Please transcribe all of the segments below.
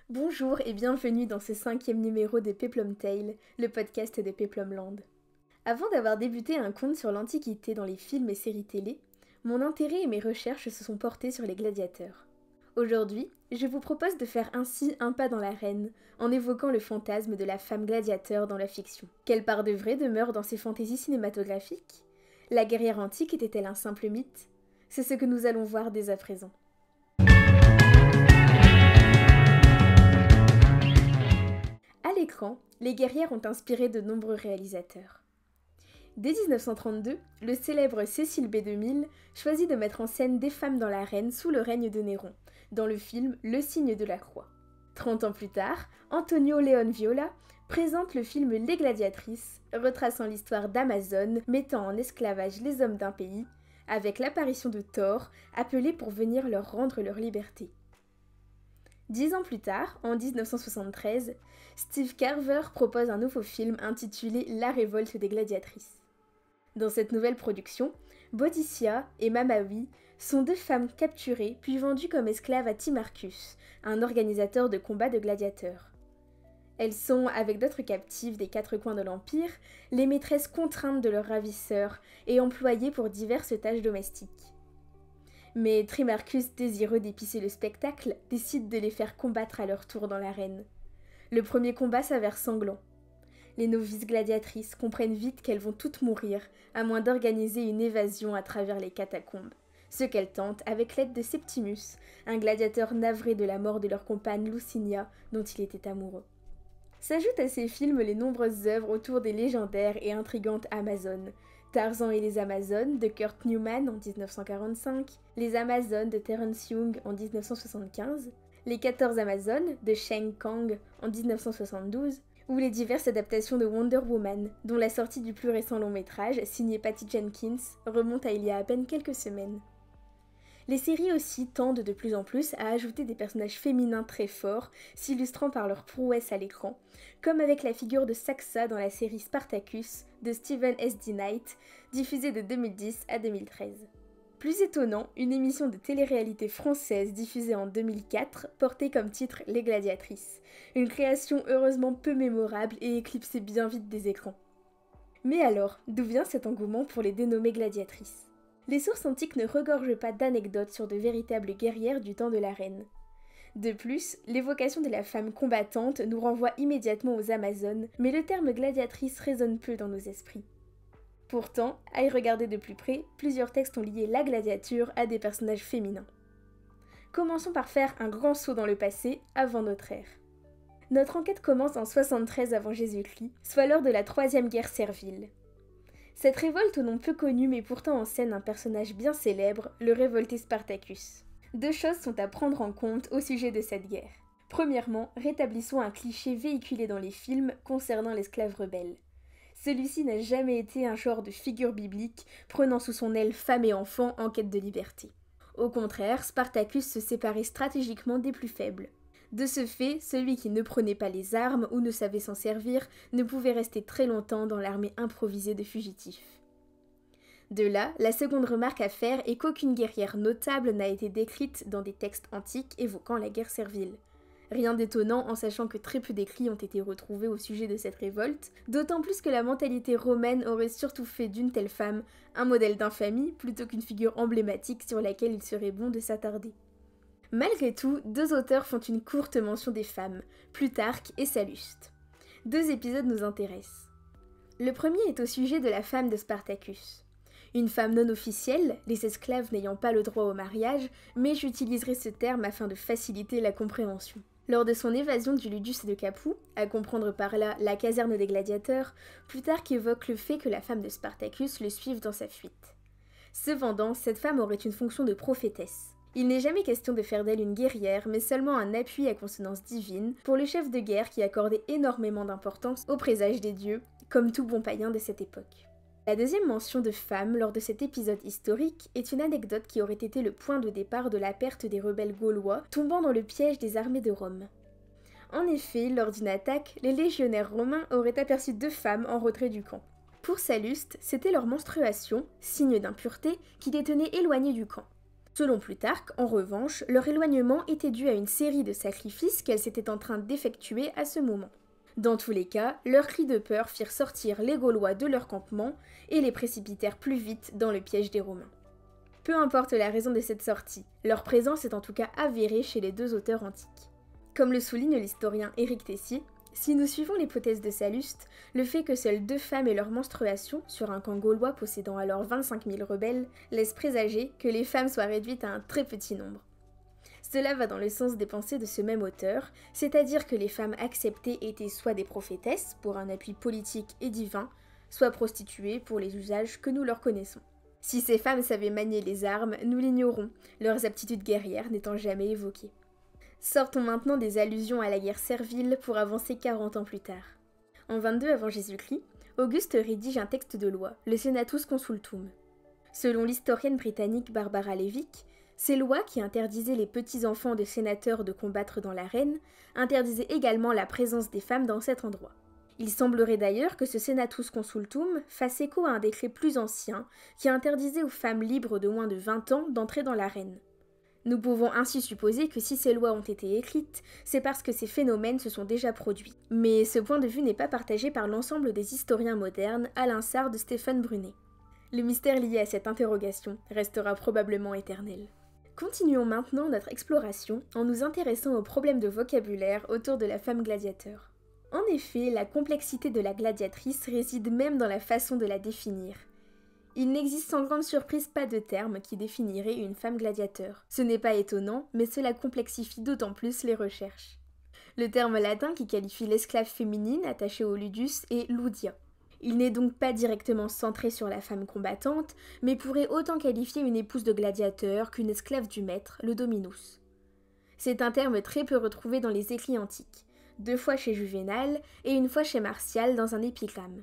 Bonjour et bienvenue dans ce 5e numéro de Peplum Tale, le podcast de Peplumland. Avant d'avoir débuté un conte sur l'Antiquité dans les films et séries télé, mon intérêt et mes recherches se sont portés sur les gladiateurs. Aujourd'hui, je vous propose de faire ainsi un pas dans l'arène, en évoquant le fantasme de la femme gladiateur dans la fiction. Quelle part de vrai demeure dans ces fantaisies cinématographiques ? La guerrière antique était-elle un simple mythe ? C'est ce que nous allons voir dès à présent. À l'écran, les guerrières ont inspiré de nombreux réalisateurs. Dès 1932, le célèbre Cecil B. DeMille choisit de mettre en scène des femmes dans l'arène sous le règne de Néron, dans le film Le signe de la croix. 30 ans plus tard, Antonio Leon Viola présente le film Les Gladiatrices, retraçant l'histoire d'Amazone mettant en esclavage les hommes d'un pays, avec l'apparition de Thor, appelé pour venir leur rendre leur liberté. 10 ans plus tard, en 1973, Steve Carver propose un nouveau film intitulé La révolte des gladiatrices. Dans cette nouvelle production, Boadicea et Mamawi sont deux femmes capturées puis vendues comme esclaves à Timarchus, un organisateur de combats de gladiateurs. Elles sont, avec d'autres captives des quatre coins de l'Empire, les maîtresses contraintes de leurs ravisseurs et employées pour diverses tâches domestiques. Mais Trimarchus, désireux d'épicer le spectacle, décide de les faire combattre à leur tour dans l'arène. Le premier combat s'avère sanglant. Les novices gladiatrices comprennent vite qu'elles vont toutes mourir, à moins d'organiser une évasion à travers les catacombes. Ce qu'elles tentent avec l'aide de Septimus, un gladiateur navré de la mort de leur compagne Lucinia, dont il était amoureux. S'ajoutent à ces films les nombreuses œuvres autour des légendaires et intrigantes Amazones. Tarzan et les Amazones de Kurt Newman en 1945, Les Amazones de Terence Young en 1975, Les 14 Amazones de Sheng Kang en 1972, ou les diverses adaptations de Wonder Woman, dont la sortie du plus récent long métrage, signé Patty Jenkins, remonte à il y a à peine quelques semaines. Les séries aussi tendent de plus en plus à ajouter des personnages féminins très forts, s'illustrant par leur prouesse à l'écran, comme avec la figure de Saxa dans la série Spartacus de Stephen S. D. Knight, diffusée de 2010 à 2013. Plus étonnant, une émission de télé-réalité française diffusée en 2004 portait comme titre Les Gladiatrices, une création heureusement peu mémorable et éclipsée bien vite des écrans. Mais alors, d'où vient cet engouement pour les dénommées gladiatrices ? Les sources antiques ne regorgent pas d'anecdotes sur de véritables guerrières du temps de l'arène. De plus, l'évocation de la femme combattante nous renvoie immédiatement aux Amazones, mais le terme gladiatrice résonne peu dans nos esprits. Pourtant, à y regarder de plus près, plusieurs textes ont lié la gladiature à des personnages féminins. Commençons par faire un grand saut dans le passé, avant notre ère. Notre enquête commence en 73 avant Jésus-Christ, soit lors de la Troisième Guerre servile. Cette révolte au nom peu connu met pourtant en scène un personnage bien célèbre, le révolté Spartacus. Deux choses sont à prendre en compte au sujet de cette guerre. Premièrement, rétablissons un cliché véhiculé dans les films concernant l'esclave rebelle. Celui-ci n'a jamais été un genre de figure biblique prenant sous son aile femme et enfant en quête de liberté. Au contraire, Spartacus se séparait stratégiquement des plus faibles. De ce fait, celui qui ne prenait pas les armes ou ne savait s'en servir ne pouvait rester très longtemps dans l'armée improvisée de fugitifs. De là, la seconde remarque à faire est qu'aucune guerrière notable n'a été décrite dans des textes antiques évoquant la guerre servile. Rien d'étonnant en sachant que très peu d'écrits ont été retrouvés au sujet de cette révolte, d'autant plus que la mentalité romaine aurait surtout fait d'une telle femme un modèle d'infamie plutôt qu'une figure emblématique sur laquelle il serait bon de s'attarder. Malgré tout, deux auteurs font une courte mention des femmes, Plutarque et Salluste. Deux épisodes nous intéressent. Le premier est au sujet de la femme de Spartacus. Une femme non officielle, les esclaves n'ayant pas le droit au mariage, mais j'utiliserai ce terme afin de faciliter la compréhension. Lors de son évasion du Ludus de Capoue, à comprendre par là la caserne des gladiateurs, Plutarque évoque le fait que la femme de Spartacus le suive dans sa fuite. Cependant, cette femme aurait une fonction de prophétesse. Il n'est jamais question de faire d'elle une guerrière, mais seulement un appui à consonance divine pour le chef de guerre qui accordait énormément d'importance au présage des dieux, comme tout bon païen de cette époque. La deuxième mention de femme lors de cet épisode historique est une anecdote qui aurait été le point de départ de la perte des rebelles gaulois tombant dans le piège des armées de Rome. En effet, lors d'une attaque, les légionnaires romains auraient aperçu 2 femmes en retrait du camp. Pour Salluste, c'était leur menstruation, signe d'impureté, qui les tenait éloignées du camp. Selon Plutarque, en revanche, leur éloignement était dû à une série de sacrifices qu'elles étaient en train d'effectuer à ce moment. Dans tous les cas, leurs cris de peur firent sortir les Gaulois de leur campement et les précipitèrent plus vite dans le piège des Romains. Peu importe la raison de cette sortie, leur présence est en tout cas avérée chez les 2 auteurs antiques. Comme le souligne l'historien Éric Tessier, si nous suivons l'hypothèse de Salluste, le fait que seules 2 femmes aient leur menstruation, sur un camp gaulois possédant alors 25 000 rebelles, laisse présager que les femmes soient réduites à un très petit nombre. Cela va dans le sens des pensées de ce même auteur, c'est-à-dire que les femmes acceptées étaient soit des prophétesses, pour un appui politique et divin, soit prostituées pour les usages que nous leur connaissons. Si ces femmes savaient manier les armes, nous l'ignorons, leurs aptitudes guerrières n'étant jamais évoquées. Sortons maintenant des allusions à la guerre servile pour avancer 40 ans plus tard. En 22 avant Jésus-Christ, Auguste rédige un texte de loi, le Senatus Consultum. Selon l'historienne britannique Barbara Levick, ces lois qui interdisaient les petits-enfants de sénateurs de combattre dans l'arène interdisaient également la présence des femmes dans cet endroit. Il semblerait d'ailleurs que ce Senatus Consultum fasse écho à un décret plus ancien qui interdisait aux femmes libres de moins de 20 ans d'entrer dans l'arène. Nous pouvons ainsi supposer que si ces lois ont été écrites, c'est parce que ces phénomènes se sont déjà produits. Mais ce point de vue n'est pas partagé par l'ensemble des historiens modernes, à l'instar de Stéphane Brunet. Le mystère lié à cette interrogation restera probablement éternel. Continuons maintenant notre exploration en nous intéressant aux problèmes de vocabulaire autour de la femme gladiateur. En effet, la complexité de la gladiatrice réside même dans la façon de la définir. Il n'existe sans grande surprise pas de terme qui définirait une femme gladiateur. Ce n'est pas étonnant, mais cela complexifie d'autant plus les recherches. Le terme latin qui qualifie l'esclave féminine attachée au ludus est ludia. Il n'est donc pas directement centré sur la femme combattante, mais pourrait autant qualifier une épouse de gladiateur qu'une esclave du maître, le dominus. C'est un terme très peu retrouvé dans les écrits antiques, 2 fois chez Juvénal et 1 fois chez Martial dans un épigramme.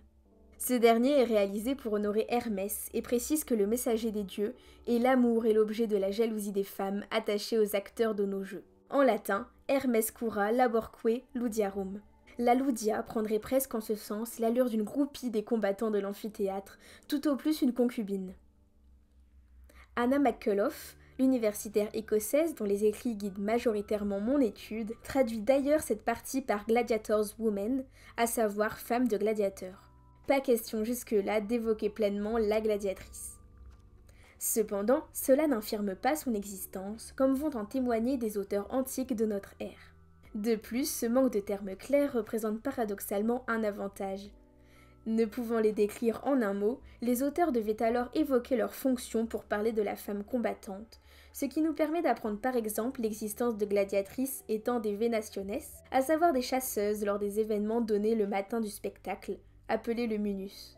Ce dernier est réalisé pour honorer Hermès et précise que le messager des dieux est l'amour et l'objet de la jalousie des femmes attachées aux acteurs de nos jeux. En latin, Hermès cura laborque ludiarum. La ludia prendrait presque en ce sens l'allure d'une groupie des combattants de l'amphithéâtre, tout au plus une concubine. Anna McCullough, l'universitaire écossaise dont les écrits guident majoritairement mon étude, traduit d'ailleurs cette partie par gladiator's woman, à savoir femme de gladiateur. Pas question jusque-là d'évoquer pleinement la gladiatrice. Cependant, cela n'infirme pas son existence, comme vont en témoigner des auteurs antiques de notre ère. De plus, ce manque de termes clairs représente paradoxalement un avantage. Ne pouvant les décrire en un mot, les auteurs devaient alors évoquer leur fonction pour parler de la femme combattante, ce qui nous permet d'apprendre par exemple l'existence de gladiatrices étant des venationes, à savoir des chasseuses lors des événements donnés le matin du spectacle, appelé le munus.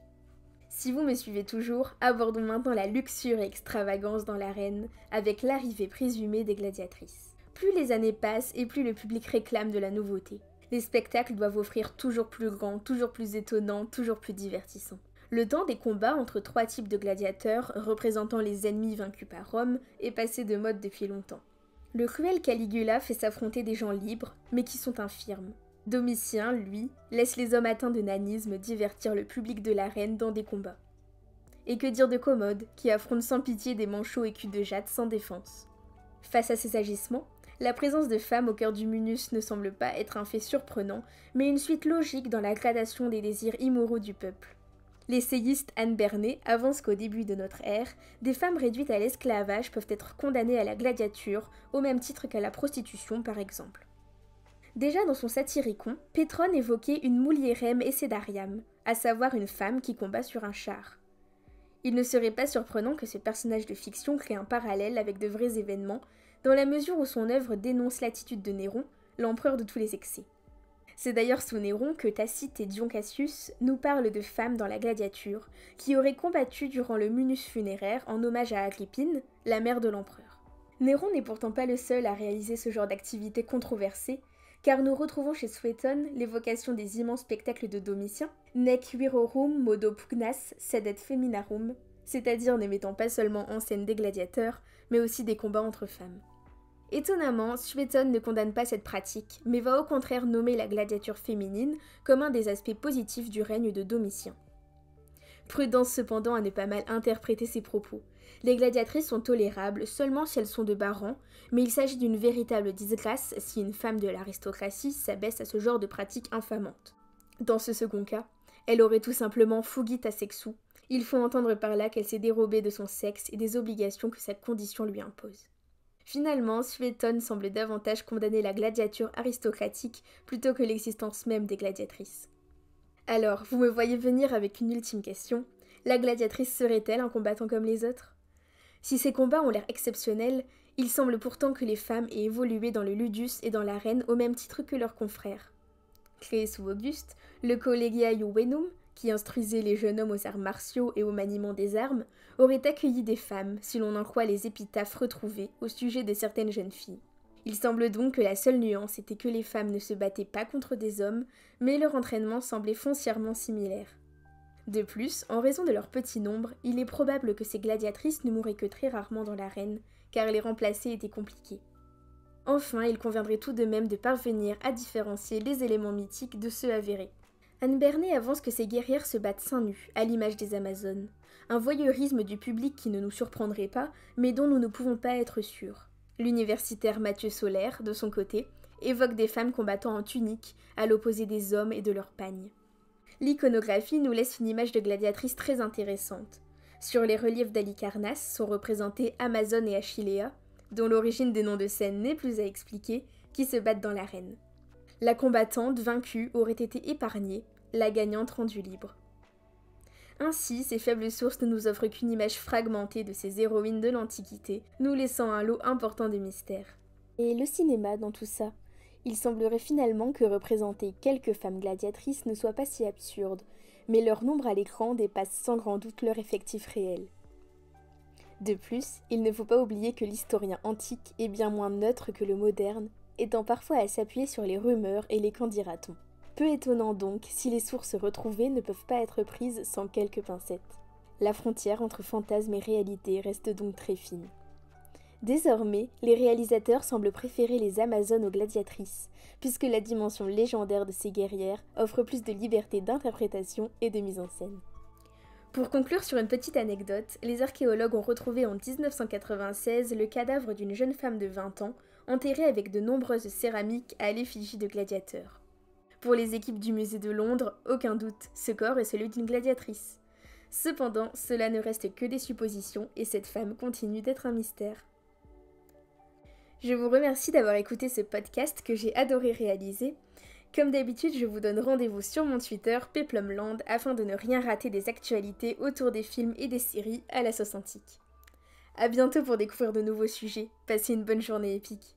Si vous me suivez toujours, abordons maintenant la luxure et extravagance dans l'arène, avec l'arrivée présumée des gladiatrices. Plus les années passent et plus le public réclame de la nouveauté. Les spectacles doivent offrir toujours plus grand, toujours plus étonnant, toujours plus divertissant. Le temps des combats entre 3 types de gladiateurs, représentant les ennemis vaincus par Rome, est passé de mode depuis longtemps. Le cruel Caligula fait s'affronter des gens libres, mais qui sont infirmes. Domitien, lui, laisse les hommes atteints de nanisme divertir le public de l'arène dans des combats. Et que dire de Commode, qui affronte sans pitié des manchots et culs de jatte sans défense. Face à ces agissements, la présence de femmes au cœur du munus ne semble pas être un fait surprenant, mais une suite logique dans la gradation des désirs immoraux du peuple. L'essayiste Anne Bernet avance qu'au début de notre ère, des femmes réduites à l'esclavage peuvent être condamnées à la gladiature, au même titre qu'à la prostitution par exemple. Déjà dans son Satyricon, Pétrone évoquait une mulierem essendariam, à savoir une femme qui combat sur un char. Il ne serait pas surprenant que ce personnage de fiction crée un parallèle avec de vrais événements, dans la mesure où son œuvre dénonce l'attitude de Néron, l'empereur de tous les excès. C'est d'ailleurs sous Néron que Tacite et Dion Cassius nous parlent de femmes dans la gladiature, qui auraient combattu durant le munus funéraire en hommage à Agrippine, la mère de l'empereur. Néron n'est pourtant pas le seul à réaliser ce genre d'activité controversée, car nous retrouvons chez Suétone l'évocation des immenses spectacles de Domitien, nec virorum modo pugnas sedet feminarum, c'est-à-dire ne mettant pas seulement en scène des gladiateurs, mais aussi des combats entre femmes. Étonnamment, Suétone ne condamne pas cette pratique, mais va au contraire nommer la gladiature féminine comme un des aspects positifs du règne de Domitien. Prudence cependant à ne pas mal interpréter ses propos. Les gladiatrices sont tolérables seulement si elles sont de bas rang, mais il s'agit d'une véritable disgrâce si une femme de l'aristocratie s'abaisse à ce genre de pratique infamante. Dans ce second cas, elle aurait tout simplement fugita sexu. Il faut entendre par là qu'elle s'est dérobée de son sexe et des obligations que sa condition lui impose. Finalement, Suétone semble davantage condamner la gladiature aristocratique plutôt que l'existence même des gladiatrices. Alors, vous me voyez venir avec une ultime question. La gladiatrice serait-elle un combattant comme les autres ? Si ces combats ont l'air exceptionnels, il semble pourtant que les femmes aient évolué dans le ludus et dans l'arène au même titre que leurs confrères. Créé sous Auguste, le Collegia Juvenum, qui instruisait les jeunes hommes aux arts martiaux et au maniement des armes, aurait accueilli des femmes, si l'on en croit les épitaphes retrouvées au sujet de certaines jeunes filles. Il semble donc que la seule nuance était que les femmes ne se battaient pas contre des hommes, mais leur entraînement semblait foncièrement similaire. De plus, en raison de leur petit nombre, il est probable que ces gladiatrices ne mouraient que très rarement dans l'arène, car les remplacer était compliqué. Enfin, il conviendrait tout de même de parvenir à différencier les éléments mythiques de ceux avérés. Anne Bernet avance que ces guerrières se battent seins nus, à l'image des Amazones. Un voyeurisme du public qui ne nous surprendrait pas, mais dont nous ne pouvons pas être sûrs. L'universitaire Mathieu Solaire, de son côté, évoque des femmes combattant en tunique, à l'opposé des hommes et de leurs pagnes. L'iconographie nous laisse une image de gladiatrice très intéressante. Sur les reliefs d'Halicarnasse sont représentées Amazone et Achillea, dont l'origine des noms de scène n'est plus à expliquer, qui se battent dans l'arène. La combattante vaincue aurait été épargnée, la gagnante rendue libre. Ainsi, ces faibles sources ne nous offrent qu'une image fragmentée de ces héroïnes de l'Antiquité, nous laissant un lot important de mystères. Et le cinéma dans tout ça ? Il semblerait finalement que représenter quelques femmes gladiatrices ne soit pas si absurde, mais leur nombre à l'écran dépasse sans grand doute leur effectif réel. De plus, il ne faut pas oublier que l'historien antique est bien moins neutre que le moderne, étant parfois à s'appuyer sur les rumeurs et les qu'en dira-t-on. Peu étonnant donc si les sources retrouvées ne peuvent pas être prises sans quelques pincettes. La frontière entre fantasme et réalité reste donc très fine. Désormais, les réalisateurs semblent préférer les Amazones aux gladiatrices, puisque la dimension légendaire de ces guerrières offre plus de liberté d'interprétation et de mise en scène. Pour conclure sur une petite anecdote, les archéologues ont retrouvé en 1996 le cadavre d'une jeune femme de 20 ans, enterrée avec de nombreuses céramiques à l'effigie de gladiateurs. Pour les équipes du musée de Londres, aucun doute, ce corps est celui d'une gladiatrice. Cependant, cela ne reste que des suppositions et cette femme continue d'être un mystère. Je vous remercie d'avoir écouté ce podcast que j'ai adoré réaliser. Comme d'habitude, je vous donne rendez-vous sur mon Twitter, Peplumland, afin de ne rien rater des actualités autour des films et des séries à la sauce antique. A bientôt pour découvrir de nouveaux sujets. Passez une bonne journée épique.